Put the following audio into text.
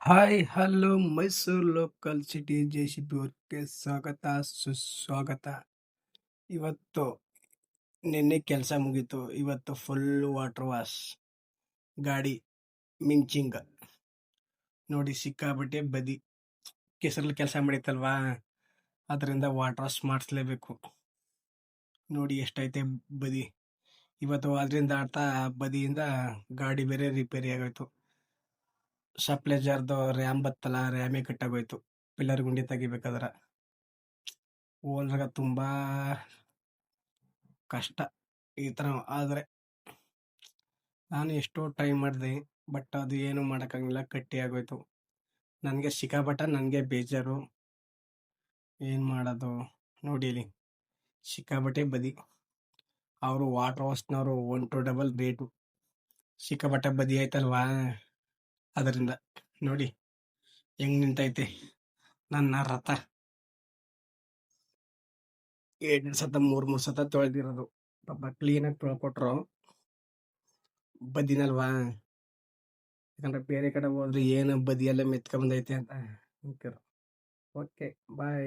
Hi hello Mysuru local city JCB ವರ್ಕ್ಗೆ ಸ್ವಾಗತ ಸುಸ್ವಾಗತ. ಇವತ್ತು ನಿನ್ನೆ ಕೆಲಸ ಮುಗೀತು. ಇವತ್ತು ಫುಲ್ ವಾಟರ್ ವಾಶ್, ಗಾಡಿ ಮಿಂಚಿಂಗ್ ನೋಡಿ, ಸಿಕ್ಕಾಬಿಟ್ಟೆ ಬದಿ ಕೆಸರಲ್ಲಿ ಕೆಲಸ ಮಾಡಿತ್ತಲ್ವಾ, ಅದರಿಂದ ವಾಟರ್ ವಾಶ್ ಮಾಡಿಸ್ಲೇಬೇಕು. ನೋಡಿ ಎಷ್ಟೈತೆ ಬದಿ. ಇವತ್ತು ಅದರಿಂದ ಆಡ್ತಾ ಬದಿಯಿಂದ ಗಾಡಿ ಬೇರೆ ರಿಪೇರಿ ಆಗೋಯ್ತು. ಸಪ್ಲೇಜರ್ದು ರ್ಯಾಮ್ ಬತ್ತಲ್ಲ, ರ್ಯಾಮೇ ಕಟ್ಟಾಗೋಯ್ತು. ಪಿಲ್ಲರ್ ಗುಂಡಿ ತೆಗಿಬೇಕಾದ್ರೆ ಓನರ್ಗ ತುಂಬಾ ಕಷ್ಟ ಈ ಥರ ಆದರೆ. ನಾನು ಎಷ್ಟೋ ಟ್ರೈ ಮಾಡಿದೆ, ಬಟ್ ಅದು ಏನು ಮಾಡೋಕ್ಕಾಗಿಲ್ಲ, ಕಟ್ಟಿ ಆಗೋಯ್ತು. ನನಗೆ ನನಗೆ ಬೇಜಾರು. ಏನು ಮಾಡೋದು ನೋಡಿ, ಇಲ್ಲಿ ಸಿಕ್ಕಾಬಟ್ಟೆ ಬದಿ. ಅವರು ವಾಟರ್ ವಾಶ್ನವರು 1 to ಡಬಲ್ ರೇಟು. ಸಿಕ್ಕಾಬಟ್ಟೆ ಬದಿ ಆಯ್ತಲ್ವಾ, ಅದರಿಂದ ನೋಡಿ ಹೆಂಗ್ ನಿಂತೈತೆ ನನ್ನ ರಥ. 2 ಸತ 3 ಸತ ತೊಳೆದಿರೋದು. ಪಾಪ ಕ್ಲೀನಾಗಿ ತೊಳ್ಕೊಟ್ರು, ಬದಿನಲ್ವಾ. ಯಾಕಂದ್ರೆ ಬೇರೆ ಕಡೆ ಹೋದ್ರೆ ಏನು ಬದಿಯೆಲ್ಲ ಮೆತ್ಕೊಂಬಂದೈತೆ ಅಂತ. ಓಕೆ ಬಾಯ್.